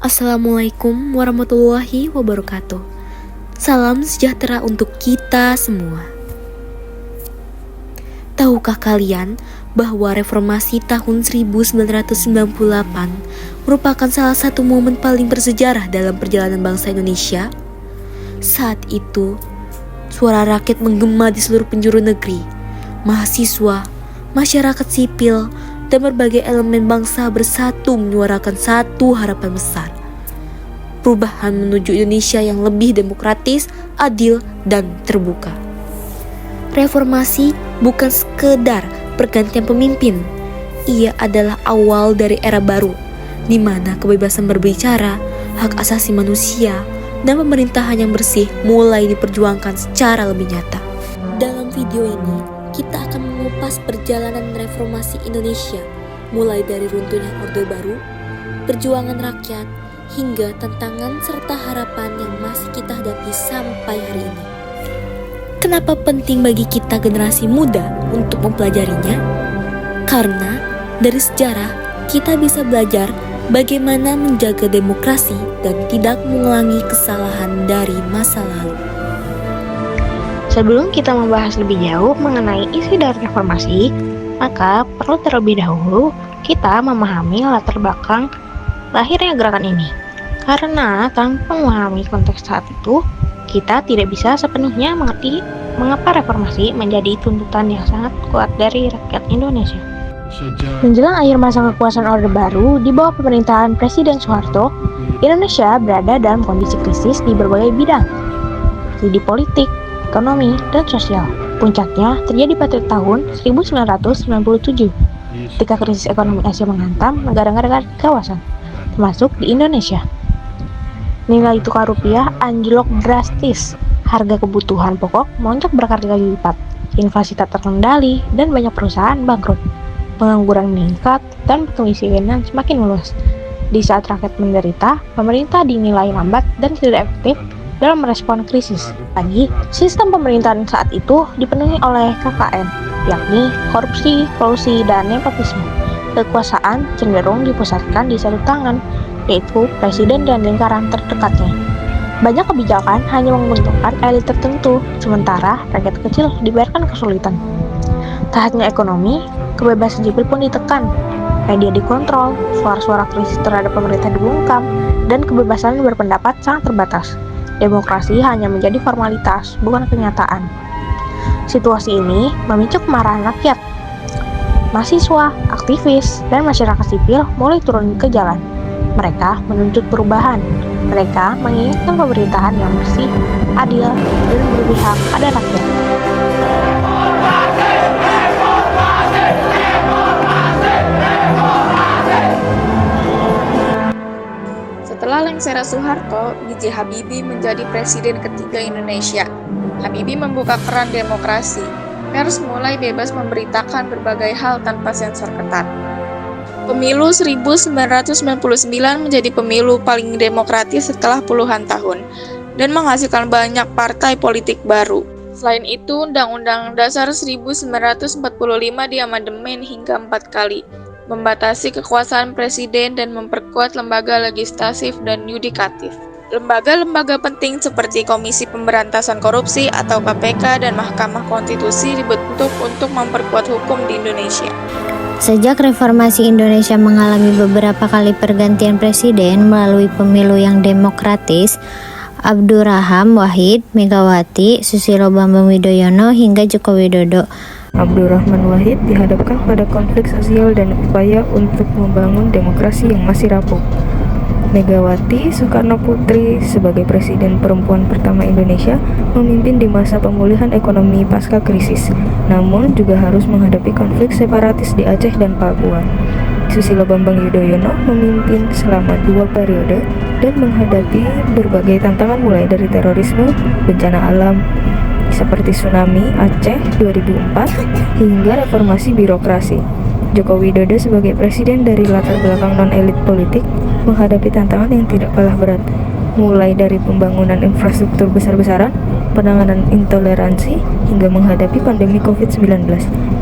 Assalamualaikum warahmatullahi wabarakatuh. Salam sejahtera untuk kita semua. Tahukah kalian bahwa reformasi tahun 1998 merupakan salah satu momen paling bersejarah dalam perjalanan bangsa Indonesia? Saat itu, suara rakyat menggema di seluruh penjuru negeri. Mahasiswa, masyarakat sipil, dan berbagai elemen bangsa bersatu menyuarakan satu harapan besar. Perubahan menuju Indonesia yang lebih demokratis, adil, dan terbuka. Reformasi bukan sekedar pergantian pemimpin. Ia adalah awal dari era baru, di mana kebebasan berbicara, hak asasi manusia, dan pemerintahan yang bersih mulai diperjuangkan secara lebih nyata. Dalam video ini, kita akan mengupas perjalanan reformasi Indonesia, mulai dari runtuhnya Orde Baru, perjuangan rakyat, hingga tantangan serta harapan yang masih kita hadapi sampai hari ini. Kenapa penting bagi kita generasi muda untuk mempelajarinya? Karena dari sejarah kita bisa belajar bagaimana menjaga demokrasi dan tidak mengulangi kesalahan dari masa lalu. Sebelum kita membahas lebih jauh mengenai isi dari reformasi, maka perlu terlebih dahulu kita memahami latar belakang lahirnya gerakan ini. Karena tanpa memahami konteks saat itu, kita tidak bisa sepenuhnya mengerti mengapa reformasi menjadi tuntutan yang sangat kuat dari rakyat Indonesia. Menjelang akhir masa kekuasaan Orde Baru di bawah pemerintahan Presiden Soeharto, Indonesia berada dalam kondisi krisis di berbagai bidang, seperti di politik, ekonomi, dan sosial. Puncaknya terjadi pada tahun 1997, ketika krisis ekonomi Asia menghantam negara-negara di kawasan, termasuk di Indonesia. Nilai tukar rupiah anjlok drastis, harga kebutuhan pokok melonjak berkali-kali lipat, inflasi tak terkendali, dan banyak perusahaan bangkrut. Pengangguran meningkat, dan kemiskinan semakin meluas. Di saat rakyat menderita, pemerintah dinilai lambat dan tidak efektif dalam merespon krisis. Lagi, sistem pemerintahan saat itu dipenuhi oleh KKN, yakni korupsi, kolusi, dan nepotisme. Kekuasaan cenderung dipusatkan di satu tangan, yaitu presiden dan lingkaran terdekatnya. Banyak kebijakan hanya menguntungkan elit tertentu, sementara rakyat kecil dibiarkan kesulitan. Tak hanya ekonomi, kebebasan sipil pun ditekan. Media dikontrol, suara-suara krisis terhadap pemerintah dibungkam, dan kebebasan berpendapat sangat terbatas. Demokrasi hanya menjadi formalitas, bukan kenyataan. Situasi ini memicu kemarahan rakyat. Mahasiswa, aktivis, dan masyarakat sipil mulai turun ke jalan. Mereka menuntut perubahan. Mereka menginginkan pemerintahan yang bersih, adil, dan berpihak pada rakyat. Setelah lengser Soeharto, B.J. Habibie menjadi presiden ketiga Indonesia. Habibie membuka keran demokrasi. Pers mulai bebas memberitakan berbagai hal tanpa sensor ketat. Pemilu 1999 menjadi pemilu paling demokratis setelah puluhan tahun dan menghasilkan banyak partai politik baru. Selain itu, Undang-Undang Dasar 1945 diamandemen hingga 4 kali, membatasi kekuasaan presiden dan memperkuat lembaga legislatif dan yudikatif. Lembaga-lembaga penting seperti Komisi Pemberantasan Korupsi atau KPK dan Mahkamah Konstitusi dibentuk untuk memperkuat hukum di Indonesia. Sejak reformasi Indonesia mengalami beberapa kali pergantian presiden melalui pemilu yang demokratis, Abdurrahman Wahid, Megawati, Susilo Bambang Yudhoyono, hingga Joko Widodo. Abdurrahman Wahid dihadapkan pada konflik sosial dan upaya untuk membangun demokrasi yang masih rapuh. Megawati Soekarno Putri sebagai presiden perempuan pertama Indonesia memimpin di masa pemulihan ekonomi pasca krisis, namun juga harus menghadapi konflik separatis di Aceh dan Papua. Susilo Bambang Yudhoyono memimpin selama 2 periode dan menghadapi berbagai tantangan mulai dari terorisme, bencana alam seperti tsunami Aceh 2004 hingga reformasi birokrasi. Joko Widodo sebagai presiden dari latar belakang non-elit politik menghadapi tantangan yang tidak kalah berat, mulai dari pembangunan infrastruktur besar-besaran, penanganan intoleransi, hingga menghadapi pandemi COVID-19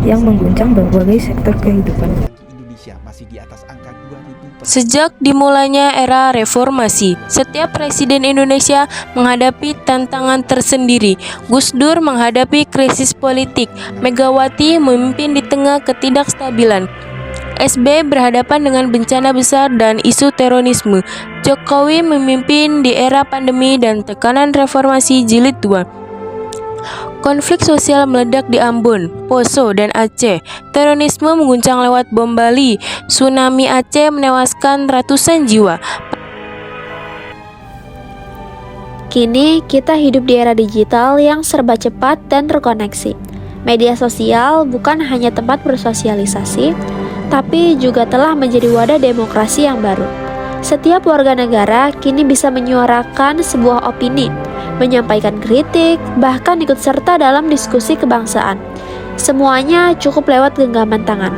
yang mengguncang berbagai sektor kehidupan. Indonesia masih di atas angka 2.000 Sejak dimulainya era reformasi, setiap presiden Indonesia menghadapi tantangan tersendiri. Gus Dur menghadapi krisis politik, Megawati memimpin di tengah ketidakstabilan, SB berhadapan dengan bencana besar dan isu terorisme, Jokowi memimpin di era pandemi dan tekanan reformasi jilid 2. Konflik sosial meledak di Ambon, Poso, dan Aceh. Terorisme mengguncang lewat bom Bali. Tsunami Aceh menewaskan ratusan jiwa. Kini kita hidup di era digital yang serba cepat dan terkoneksi. Media sosial bukan hanya tempat bersosialisasi, tapi juga telah menjadi wadah demokrasi yang baru. Setiap warga negara kini bisa menyuarakan sebuah opini, menyampaikan kritik, bahkan ikut serta dalam diskusi kebangsaan. Semuanya cukup lewat genggaman tangan.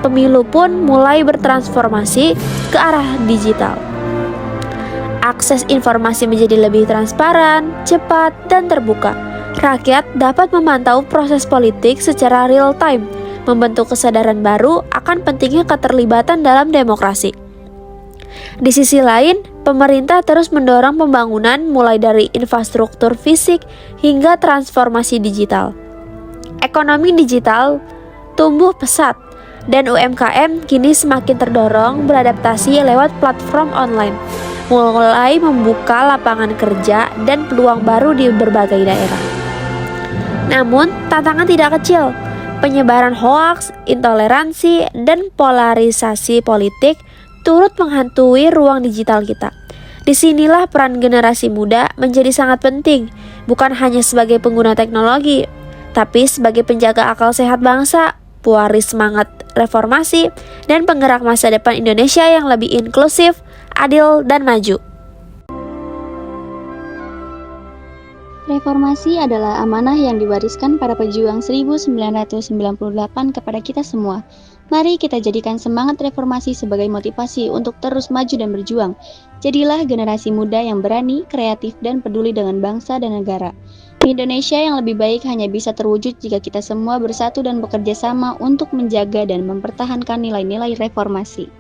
Pemilu pun mulai bertransformasi ke arah digital. Akses informasi menjadi lebih transparan, cepat, dan terbuka. Rakyat dapat memantau proses politik secara real time, membentuk kesadaran baru akan pentingnya keterlibatan dalam demokrasi. Di sisi lain, pemerintah terus mendorong pembangunan mulai dari infrastruktur fisik hingga transformasi digital. Ekonomi digital tumbuh pesat dan UMKM kini semakin terdorong beradaptasi lewat platform online, mulai membuka lapangan kerja dan peluang baru di berbagai daerah. Namun, tantangan tidak kecil. Penyebaran hoaks, intoleransi, dan polarisasi politik turut menghantui ruang digital kita. Disinilah peran generasi muda menjadi sangat penting, bukan hanya sebagai pengguna teknologi, tapi sebagai penjaga akal sehat bangsa, pewaris semangat reformasi, dan penggerak masa depan Indonesia yang lebih inklusif, adil, dan maju. Reformasi adalah amanah yang diwariskan para pejuang 1998 kepada kita semua. Mari kita jadikan semangat reformasi sebagai motivasi untuk terus maju dan berjuang. Jadilah generasi muda yang berani, kreatif, dan peduli dengan bangsa dan negara. Indonesia yang lebih baik hanya bisa terwujud jika kita semua bersatu dan bekerja sama untuk menjaga dan mempertahankan nilai-nilai reformasi.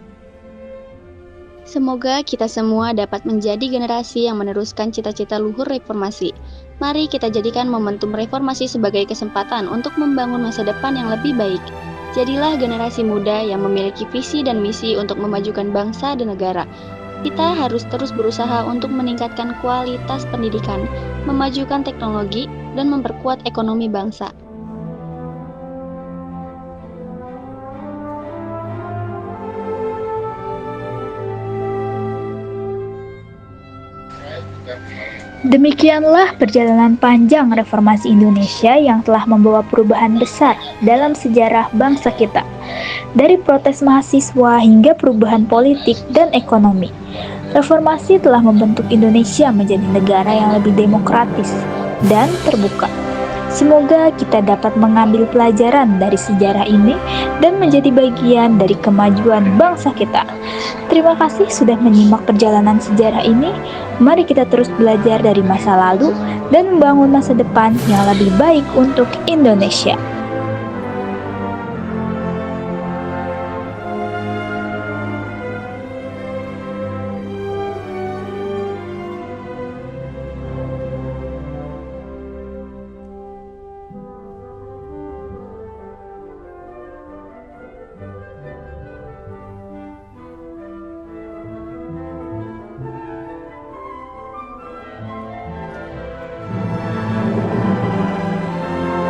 Semoga kita semua dapat menjadi generasi yang meneruskan cita-cita luhur reformasi. Mari kita jadikan momentum reformasi sebagai kesempatan untuk membangun masa depan yang lebih baik. Jadilah generasi muda yang memiliki visi dan misi untuk memajukan bangsa dan negara. Kita harus terus berusaha untuk meningkatkan kualitas pendidikan, memajukan teknologi, dan memperkuat ekonomi bangsa. Demikianlah perjalanan panjang reformasi Indonesia yang telah membawa perubahan besar dalam sejarah bangsa kita. Dari protes mahasiswa hingga perubahan politik dan ekonomi, reformasi telah membentuk Indonesia menjadi negara yang lebih demokratis dan terbuka. Semoga kita dapat mengambil pelajaran dari sejarah ini dan menjadi bagian dari kemajuan bangsa kita. Terima kasih sudah menyimak perjalanan sejarah ini. Mari kita terus belajar dari masa lalu dan membangun masa depan yang lebih baik untuk Indonesia.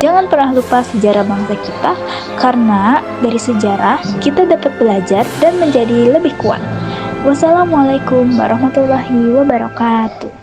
Jangan pernah lupa sejarah bangsa kita, karena dari sejarah kita dapat belajar dan menjadi lebih kuat. Wassalamualaikum warahmatullahi wabarakatuh.